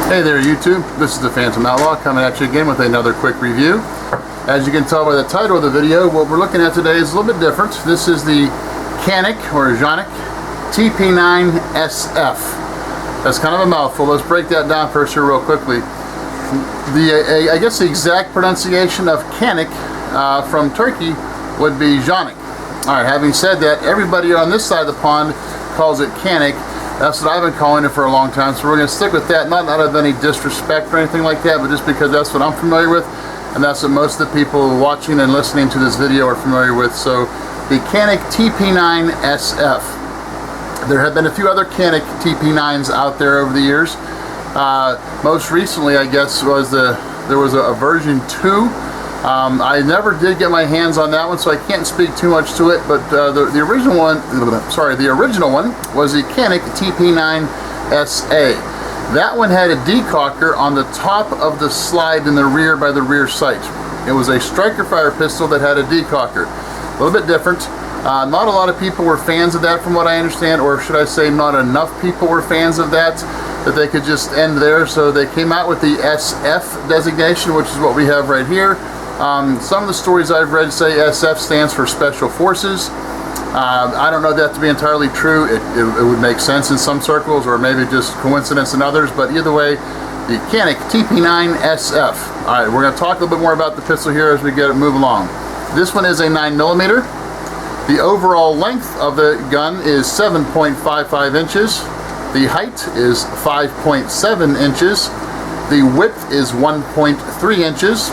Hey there YouTube, this is the Phantom Outlaw coming at you again with another quick review. As you can tell by the title of the video, what we're looking at today is a little bit different. This is the Canik or Canik TP9 SF. That's kind of a mouthful. Let's break that down first here real quickly. I guess the exact pronunciation of Canik from Turkey would be Canik. Alright, having said that, everybody on this side of the pond calls it Canik. That's what I've been calling it for a long time, so we're going to stick with that, not out of any disrespect or anything like that, but just because that's what I'm familiar with, and that's what most of the people watching and listening to this video are familiar with. So, the Canik TP9 SF. There have been a few other Canik TP9s out there over the years. Most recently, I guess, there was a version 2. I never did get my hands on that one, so I can't speak too much to it, but the original one was the Canik TP9 SA. That one had a decocker on the top of the slide in the rear by the rear sight. It was a striker fire pistol that had a decocker. A little bit different. Not a lot of people were fans of that from what I understand, or should I say not enough people were fans of that they could just end there, so they came out with the SF designation, which is what we have right here. Some of the stories I've read say SF stands for Special Forces. I don't know that to be entirely true. It would make sense in some circles, or maybe just coincidence in others, but either way, the Canik TP9 SF. Alright, we're going to talk a little bit more about the pistol here as we move along. This one is a 9mm. The overall length of the gun is 7.55 inches. The height is 5.7 inches. The width is 1.3 inches.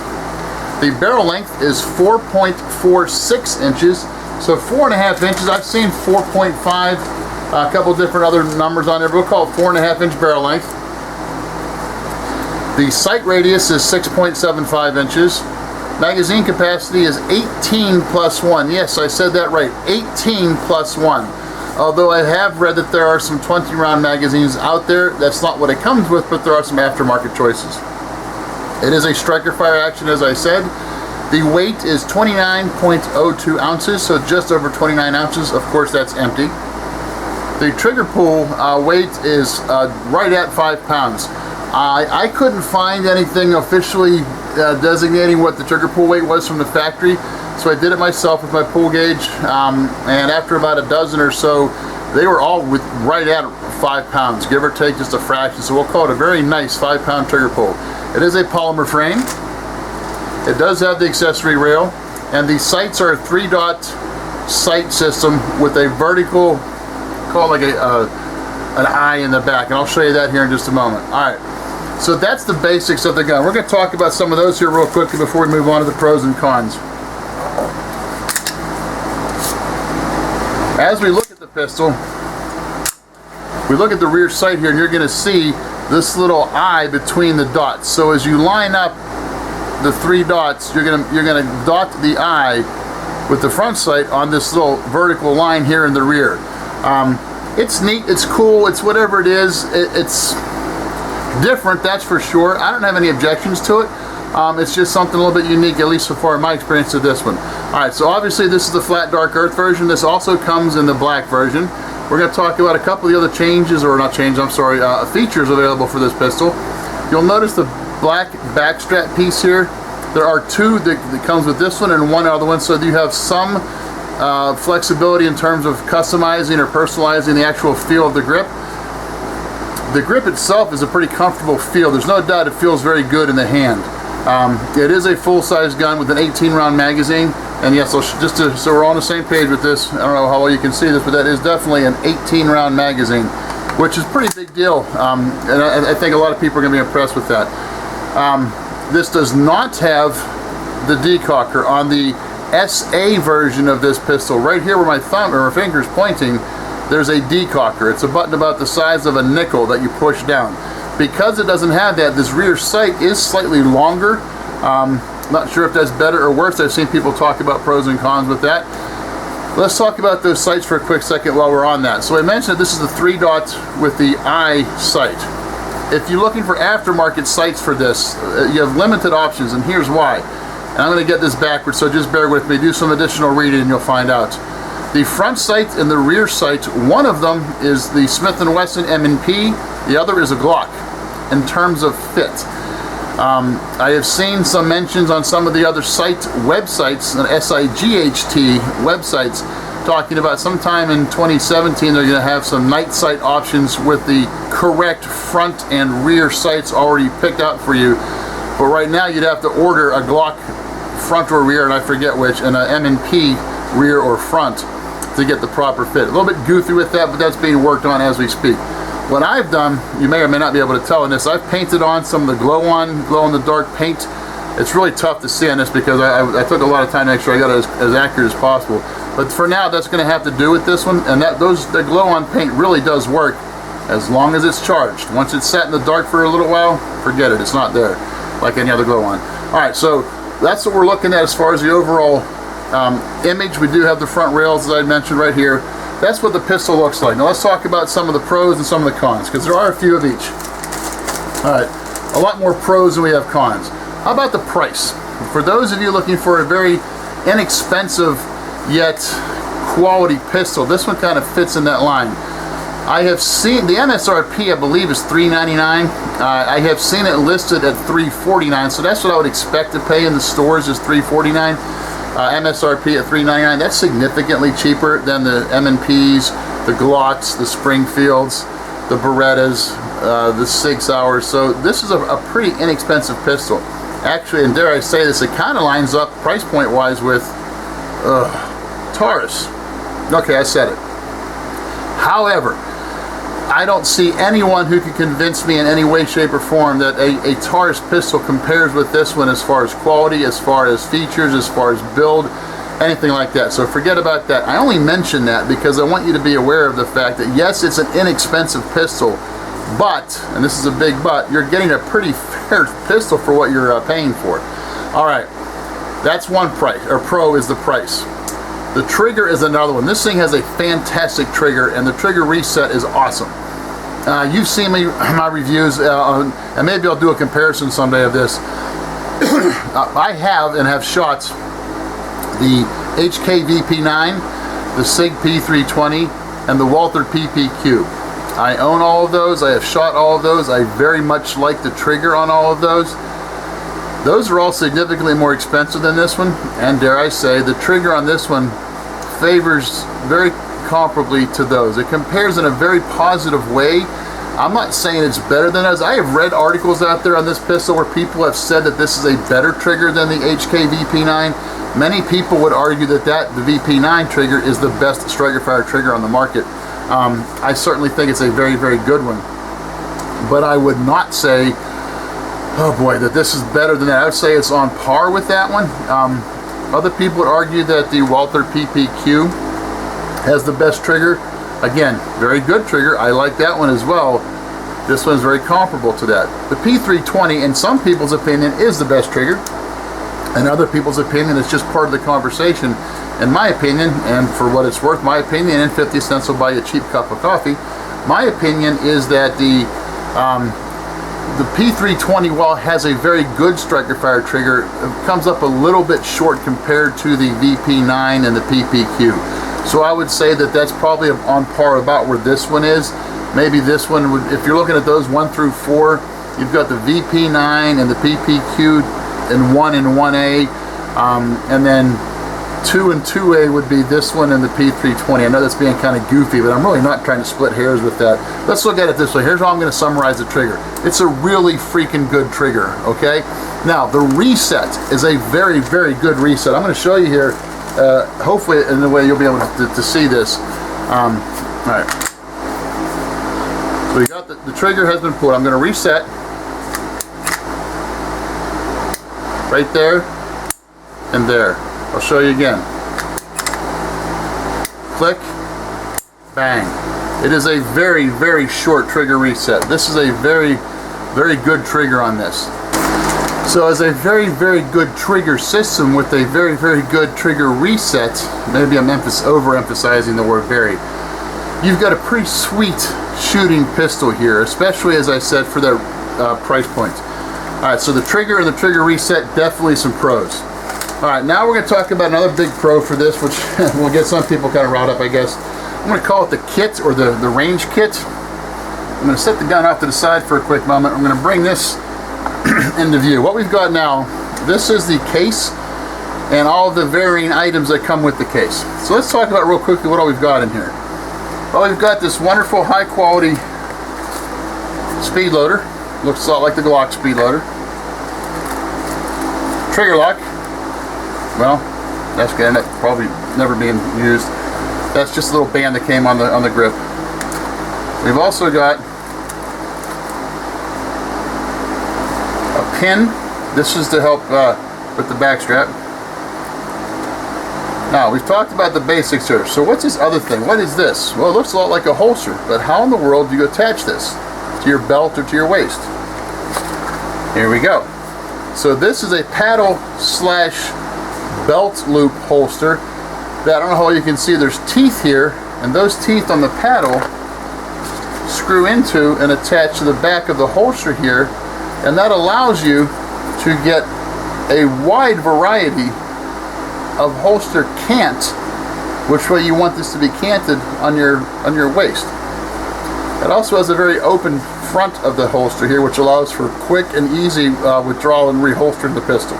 The barrel length is 4.46 inches, so 4.5 inches. I've seen 4.5, a couple different other numbers on there, but we'll call it 4.5 inch barrel length. The sight radius is 6.75 inches. Magazine capacity is 18 plus 1. Yes, I said that right, 18 plus 1. Although I have read that there are some 20 round magazines out there. That's not what it comes with, but there are some aftermarket choices. It is a striker fire action, as I said. The weight is 29.02 ounces, so just over 29 ounces. Of course, that's empty. The trigger pull weight is right at 5 pounds. I couldn't find anything officially designating what the trigger pull weight was from the factory, so I did it myself with my pull gauge, and after about a dozen or so, they were all right at 5 pounds, give or take just a fraction, so we'll call it a very nice 5-pound trigger pull. It is a polymer frame. It does have the accessory rail, and the sights are a 3-dot sight system with a vertical, call it like an eye in the back, and I'll show you that here in just a moment. Alright, so that's the basics of the gun. We're going to talk about some of those here real quickly before we move on to the pros and cons. As we look at the pistol, we look at the rear sight here, and you're going to see this little eye between the dots. So as you line up the 3 dots, you're gonna dot the eye with the front sight on this little vertical line here in the rear. It's neat, it's cool, it's whatever it is. It's different, that's for sure. I don't have any objections to it. It's just something a little bit unique, at least so far in my experience of this one. Alright, so obviously this is the flat dark earth version. This also comes in the black version. We're going to talk about a couple of the other changes, or not changes, I'm sorry, features available for this pistol. You'll notice the black backstrap piece here. There are 2 that comes with this one and 1 other one, so you have some flexibility in terms of customizing or personalizing the actual feel of the grip. The grip itself is a pretty comfortable feel. There's no doubt it feels very good in the hand. It is a full-size gun with an 18-round magazine, and yes, so we're all on the same page with this. I don't know how well you can see this, but that is definitely an 18-round magazine, which is a pretty big deal, and I think a lot of people are going to be impressed with that. This does not have the decocker. On the SA version of this pistol, right here where my thumb or my finger is pointing, there's a decocker. It's a button about the size of a nickel that you push down. Because it doesn't have that, this rear sight is slightly longer. Not sure if that's better or worse. I've seen people talk about pros and cons with that. Let's talk about those sights for a quick second while we're on that. So I mentioned this is the 3 dots with the eye sight. If you're looking for aftermarket sights for this, you have limited options, and here's why. And I'm going to get this backwards, so just bear with me. Do some additional reading and you'll find out. The front sight and the rear sight, one of them is the Smith & Wesson M&P, the other is a Glock. in terms of fit. I have seen some mentions on some of the other websites, SIGHT websites, talking about sometime in 2017 they're going to have some night sight options with the correct front and rear sights already picked out for you. But right now you'd have to order a Glock front or rear, and I forget which, and an M&P rear or front to get the proper fit. A little bit goofy with that, but that's being worked on as we speak. What I've done, you may or may not be able to tell in this, I've painted on some of the glow in the dark paint. It's really tough to see on this because I took a lot of time to make sure I got it as accurate as possible. But for now, that's going to have to do with this one, and the glow on paint really does work as long as it's charged. Once it's set in the dark for a little while, forget it, it's not there like any other glow on. Alright, so that's what we're looking at as far as the overall image. We do have the front rails, as I mentioned right here. That's what the pistol looks like. Now let's talk about some of the pros and some of the cons, because there are a few of each. Alright, a lot more pros than we have cons. How about the price? For those of you looking for a very inexpensive yet quality pistol, this one kind of fits in that line. I have seen the MSRP, I believe, is $399. I have seen it listed at $349, so that's what I would expect to pay in the stores, is $349. MSRP at $399. That's significantly cheaper than the M&Ps, the Glocks, the Springfields, the Berettas, the Sig Sauers. So this is a pretty inexpensive pistol. Actually, and dare I say this, it kind of lines up price point wise with Taurus. Okay, I said it. However, I don't see anyone who can convince me in any way, shape, or form that a Taurus pistol compares with this one as far as quality, as far as features, as far as build, anything like that. So forget about that. I only mention that because I want you to be aware of the fact that yes, it's an inexpensive pistol, but, and this is a big but, you're getting a pretty fair pistol for what you're paying for. Alright, that's one price, or pro is the price. The trigger is another one. This thing has a fantastic trigger, and the trigger reset is awesome. You've seen my reviews, and maybe I'll do a comparison someday of this. I have shot the HK VP9, the SIG P320, and the Walther PPQ. I own all of those. I have shot all of those. I very much like the trigger on all of those. Those are all significantly more expensive than this one, and dare I say, the trigger on this one favors very comparably to those. It compares in a very positive way. I'm not saying it's better than those. I have read articles out there on this pistol where people have said that this is a better trigger than the HK VP9. Many people would argue that the VP9 trigger is the best striker fire trigger on the market. I certainly think it's a very, very good one. But I would not say, oh boy, that this is better than that. I would say it's on par with that one. Other people would argue that the Walther PPQ has the best trigger. Again, very good trigger. I like that one as well. This one's very comparable to that. The P320, in some people's opinion, is the best trigger. In other people's opinion, it's just part of the conversation. In my opinion, and for what it's worth, my opinion, and 50 cents will buy you a cheap cup of coffee, my opinion is that the P320, while it has a very good striker fire trigger, comes up a little bit short compared to the VP9 and the PPQ. So I would say that that's probably on par about where this one is. Maybe this one would, if you're looking at those 1 through 4, you've got the VP9 and the PPQ in 1 and 1A, and then 2 and 2A would be this one and the P320. I know that's being kind of goofy, but I'm really not trying to split hairs with that. Let's look at it this way. Here's how I'm going to summarize the trigger. It's a really freaking good trigger, okay? Now, the reset is a very, very good reset. I'm going to show you here, hopefully in the way you'll be able to see this. All right. So we got the trigger has been pulled. I'm going to reset. Right there and there. I'll show you again. Click, bang. It is a very, very short trigger reset. This is a very, very good trigger on this. So as a very, very good trigger system with a very, very good trigger reset, maybe I'm overemphasizing the word very, you've got a pretty sweet shooting pistol here, especially as I said for that price point. Alright, so the trigger and the trigger reset, definitely some pros. Alright, now we're going to talk about another big pro for this, which will get some people kind of riled up, I guess. I'm going to call it the kit, or the range kit. I'm going to set the gun off to the side for a quick moment. I'm going to bring this into view. What we've got now, this is the case and all the varying items that come with the case. So let's talk about real quickly what all we've got in here. Well, we've got this wonderful high quality speed loader. Looks a lot like the Glock speed loader. Trigger lock. Well, that's good. That's probably never being used. That's just a little band that came on the grip. We've also got a pin. This is to help with the back strap. Now, we've talked about the basics here. So what's this other thing? What is this? Well, it looks a lot like a holster, but how in the world do you attach this to your belt or to your waist? Here we go. So this is a paddle slash belt loop holster that, I don't know how you can see, there's teeth here, and those teeth on the paddle screw into and attach to the back of the holster here, and that allows you to get a wide variety of holster cant, which way you want this to be canted on your waist. It also has a very open front of the holster here, which allows for quick and easy withdrawal and reholstering the pistol.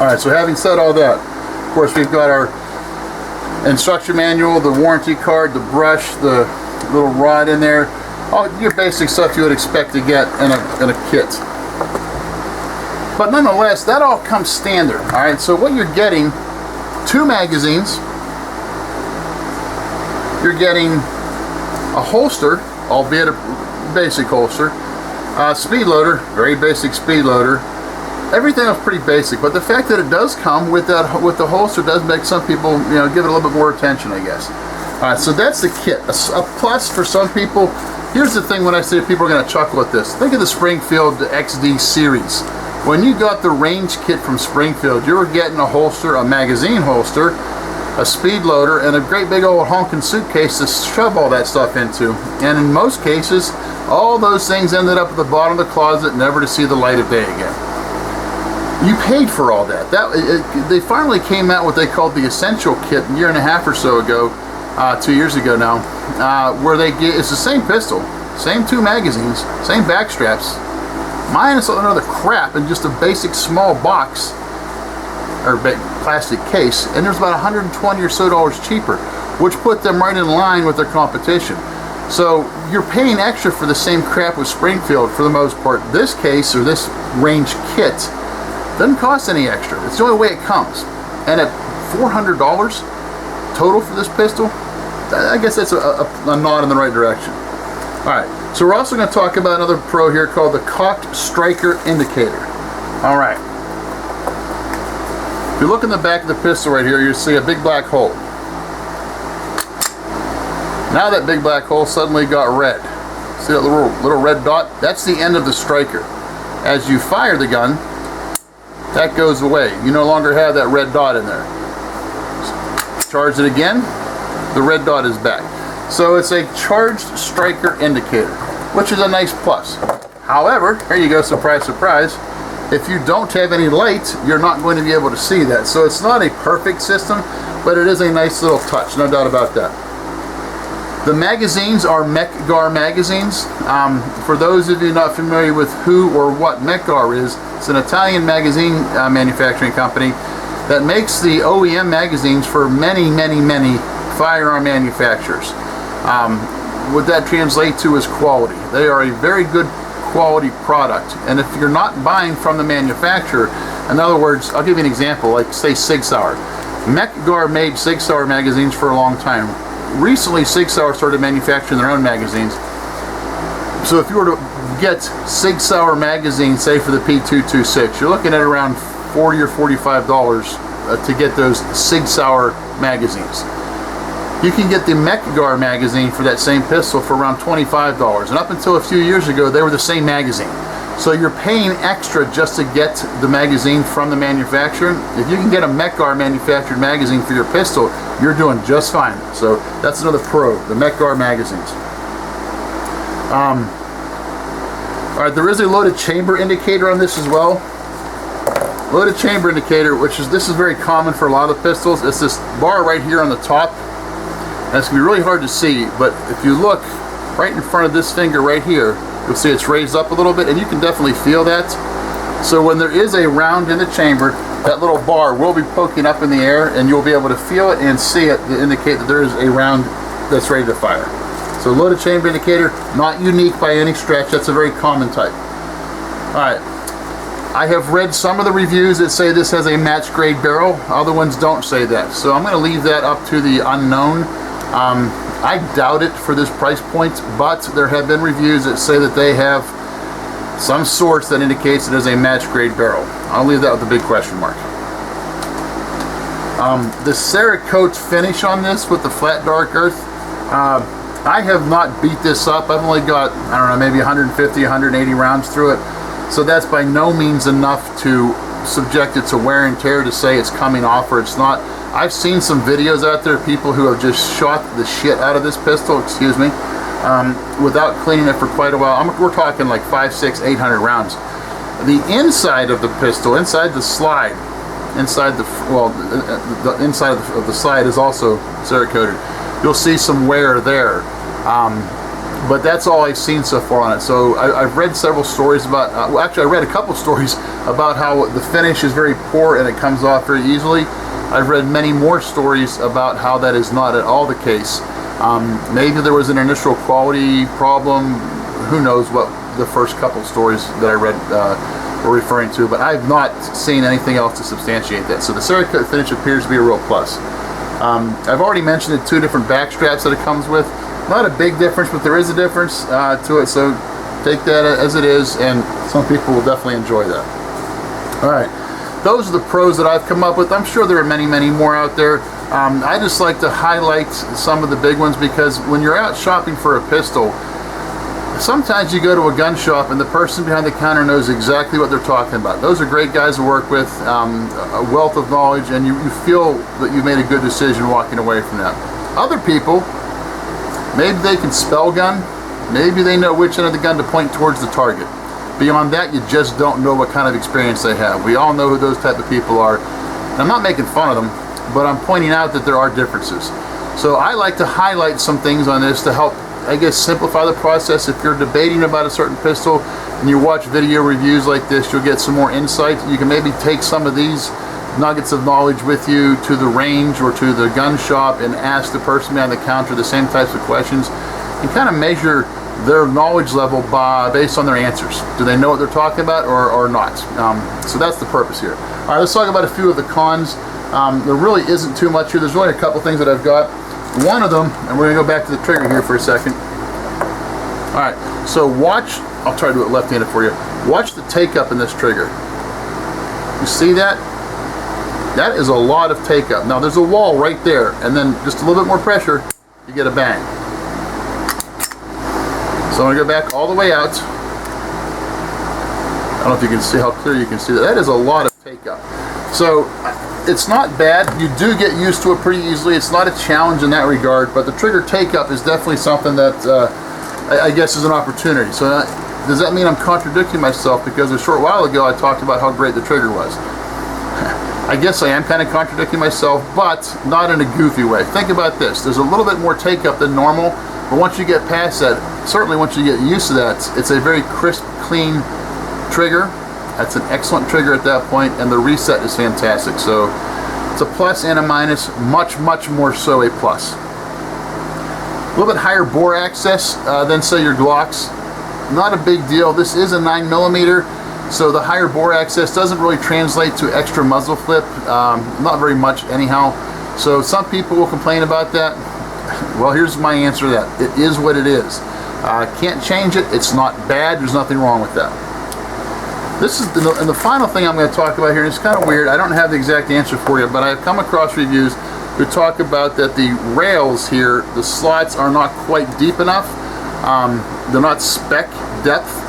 Alright, so having said all that, of course we've got our instruction manual, the warranty card, the brush, the little rod in there, all your basic stuff you would expect to get in a kit. But nonetheless, that all comes standard. Alright, so what you're getting, 2 magazines, you're getting a holster, albeit a basic holster, speed loader, very basic speed loader. Everything else pretty basic, but the fact that it does come with the holster does make some people, you know, give it a little bit more attention, I guess. Alright, so that's the kit. A plus for some people. Here's the thing when I say people are going to chuckle at this. Think of the Springfield XD series. When you got the range kit from Springfield, you were getting a holster, a magazine holster, a speed loader, and a great big old honking suitcase to shove all that stuff into. And in most cases, all those things ended up at the bottom of the closet, never to see the light of day again. You paid for all that. They finally came out what they called the Essential Kit a year and a half or so ago, 2 years ago now, where it's the same pistol, same 2 magazines, same back straps, minus all another crap in just a basic small box or plastic case, and there's about $120 or so cheaper, which put them right in line with their competition. So you're paying extra for the same crap with Springfield for the most part. This case, or this range kit, doesn't cost any extra. It's the only way it comes. And at $400 total for this pistol, I guess that's a nod in the right direction. Alright, so we're also going to talk about another pro here called the cocked striker indicator. Alright. If you look in the back of the pistol right here, you see a big black hole. Now that big black hole suddenly got red. See that little red dot? That's the end of the striker. As you fire the gun, that goes away. You no longer have that red dot in there. Charge it again, the red dot is back. So it's a charged striker indicator, which is a nice plus. However, here you go, surprise, surprise, if you don't have any light, you're not going to be able to see that. So it's not a perfect system, but it is a nice little touch, no doubt about that. The magazines are Mec-Gar magazines. For those of you not familiar with who or what Mec-Gar is, it's an Italian magazine manufacturing company that makes the OEM magazines for many, many, many firearm manufacturers. What that translates to is quality. They are a very good quality product, and if you're not buying from the manufacturer, in other words, I'll give you an example, like say Sig Sauer. Mec-Gar made Sig Sauer magazines for a long time. Recently, Sig Sauer started manufacturing their own magazines. So if you were to get Sig Sauer magazine, say for the P226, you're looking at around $40 or $45 to get those Sig Sauer magazines. You can get the Mec-Gar magazine for that same pistol for around $25, and up until a few years ago they were the same magazine. So you're paying extra just to get the magazine from the manufacturer. If you can get a Mec-Gar manufactured magazine for your pistol, you're doing just fine. So that's another pro, the Mec-Gar magazines. Alright, there is a loaded chamber indicator on this as well. Loaded chamber indicator, this is very common for a lot of the pistols. It's this bar right here on the top. And it's going to be really hard to see, but if you look, right in front of this finger right here, you'll see it's raised up a little bit, and you can definitely feel that. So when there is a round in the chamber, that little bar will be poking up in the air, and you'll be able to feel it and see it to indicate that there is a round that's ready to fire. So loaded chamber indicator, not unique by any stretch. That's a very common type. All right. I have read some of the reviews that say this has a match grade barrel. Other ones don't say that. So I'm going to leave that up to the unknown. I doubt it for this price point, but there have been reviews that say that they have some source that indicates it is a match grade barrel. I'll leave that with a big question mark. The Cerakote finish on this with the flat dark earth, I have not beat this up. I've only got, I don't know, maybe 150, 180 rounds through it. So that's by no means enough to subject it to wear and tear to say it's coming off or it's not. I've seen some videos out there of people who have just shot the shit out of this pistol, excuse me, without cleaning it for quite a while. We're talking like 500, 600, 800 rounds. The inside of the pistol, inside the slide, inside the, well, the inside of the slide is also Cerakoted. You'll see some wear there. But that's all I've seen so far on it. So I've read several stories about, well, actually I read a couple stories about how the finish is very poor and it comes off very easily. I've read many more stories about how that is not at all the case. Maybe there was an initial quality problem. Who knows what the first couple stories that I read were referring to, but I've not seen anything else to substantiate that. So the Cerakote finish appears to be a real plus. I've already mentioned the two different back straps that it comes with. Not a big difference, but there is a difference to it, so take that as it is, and some people will definitely enjoy that. All right, those are the pros that I've come up with. I'm sure there are many, many more out there. I just like to highlight some of the big ones because when you're out shopping for a pistol, sometimes you go to a gun shop and the person behind the counter knows exactly what they're talking about. Those are great guys to work with, a wealth of knowledge, and you feel that you made a good decision walking away from that. Other people, maybe they can spell gun, maybe they know which end of the gun to point towards the target. Beyond that, you just don't know what kind of experience they have. We all know who those type of people are. And I'm not making fun of them, but I'm pointing out that there are differences. So I like to highlight some things on this to help, I guess, simplify the process. If you're debating about a certain pistol and you watch video reviews like this, you'll get some more insight. You can maybe take some of these nuggets of knowledge with you to the range or to the gun shop and ask the person behind the counter the same types of questions and kind of measure their knowledge level based on their answers. Do they know what they're talking about or not? So that's the purpose here. All right, let's talk about a few of the cons. There really isn't too much here. There's only a couple things that I've got. One of them, and we're going to go back to the trigger here for a second. All right, so watch, I'll try to do it left-handed for you. Watch the take-up in this trigger. You see that? That is a lot of take-up. Now there's a wall right there, and then just a little bit more pressure, you get a bang. So I'm going to go back all the way out. I don't know if you can see how clear you can see that. That is a lot of take-up. So it's not bad. You do get used to it pretty easily. It's not a challenge in that regard, but the trigger take-up is definitely something that I guess is an opportunity. So does that mean I'm contradicting myself? Because a short while ago I talked about how great the trigger was. I guess I am kind of contradicting myself, but not in a goofy way. Think about this. There's a little bit more take-up than normal, but once you get past that, certainly once you get used to that, it's a very crisp, clean trigger. That's an excellent trigger at that point, and the reset is fantastic. So it's a plus and a minus, much, much more so a plus. A little bit higher bore access than, say, your Glocks. Not a big deal. This is a 9mm. So the higher bore access doesn't really translate to extra muzzle flip, not very much anyhow. So some people will complain about that. Well, here's my answer to that. It is what it is. Can't change it. It's not bad. There's nothing wrong with that. This is and the final thing I'm going to talk about here, and it's kind of weird. I don't have the exact answer for you, but I've come across reviews who talk about that the rails here, the slots are not quite deep enough. They're not spec depth.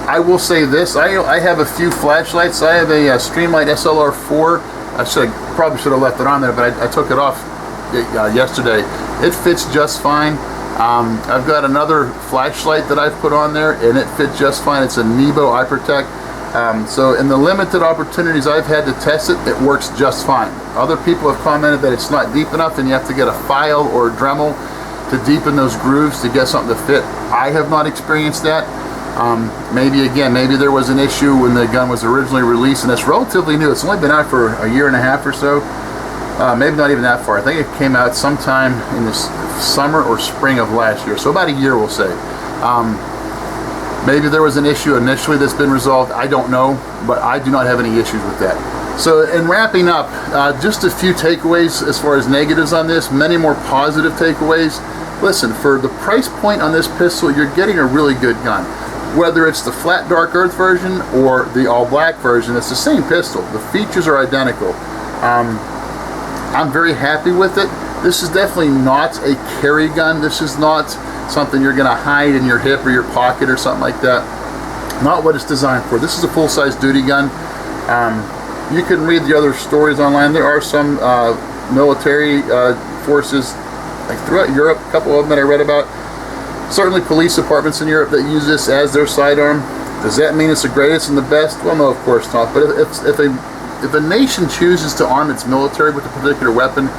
I will say this, I have a few flashlights. I have a Streamlight SLR4. I probably should have left it on there, but I took it off yesterday. It fits just fine. I've got another flashlight that I've put on there, and it fits just fine. It's a Nebo Eye Protect. So in the limited opportunities I've had to test it, it works just fine. Other people have commented that it's not deep enough and you have to get a file or a Dremel. to deepen those grooves to get something to fit. I have not experienced that. Maybe there was an issue when the gun was originally released, and it's relatively new. It's only been out for a year and a half or so. Maybe not even that far. I think it came out sometime in the summer or spring of last year, so about a year, we'll say. Maybe there was an issue initially that's been resolved. I don't know, but I do not have any issues with that. So in wrapping up, just a few takeaways as far as negatives on this, many more positive takeaways. Listen, for the price point on this pistol, you're getting a really good gun. Whether it's the flat dark earth version or the all black version, it's the same pistol. The features are identical. I'm very happy with it. This is definitely not a carry gun. This is not something you're gonna hide in your hip or your pocket or something like that. Not what it's designed for. This is a full-size duty gun. You can read the other stories online. There are some military forces like throughout Europe, a couple of them that I read about. Certainly police departments in Europe that use this as their sidearm. Does that mean it's the greatest and the best? Well, no, of course not. But if a nation chooses to arm its military with a particular weapon,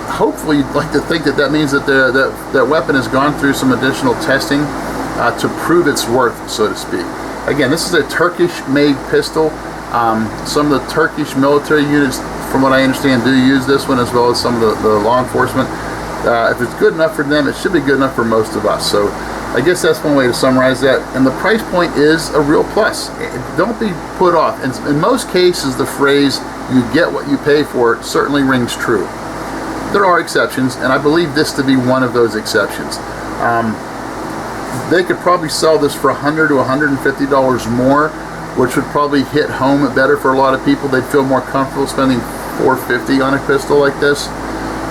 hopefully you'd like to think that that means that that weapon has gone through some additional testing to prove its worth, so to speak. Again, this is a Turkish-made pistol. Some of the Turkish military units, from what I understand, do use this one, as well as some of the law enforcement. If it's good enough for them, it should be good enough for most of us. So I guess that's one way to summarize that. And the price point is a real plus. Don't be put off. In most cases, the phrase, "you get what you pay for," certainly rings true. There are exceptions, and I believe this to be one of those exceptions. They could probably sell this for $100 to $150 more, which would probably hit home better for a lot of people. They'd feel more comfortable spending $450 on a pistol like this,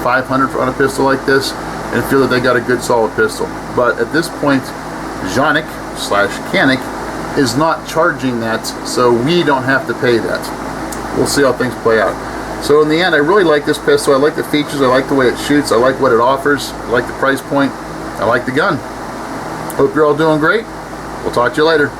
$500 on a pistol like this, and feel that they got a good solid pistol. But at this point, Canik is not charging that, so we don't have to pay that. We'll see how things play out. So in the end, I really like this pistol. I like the features, I like the way it shoots, I like what it offers, I like the price point, I like the gun. Hope you're all doing great. We'll talk to you later.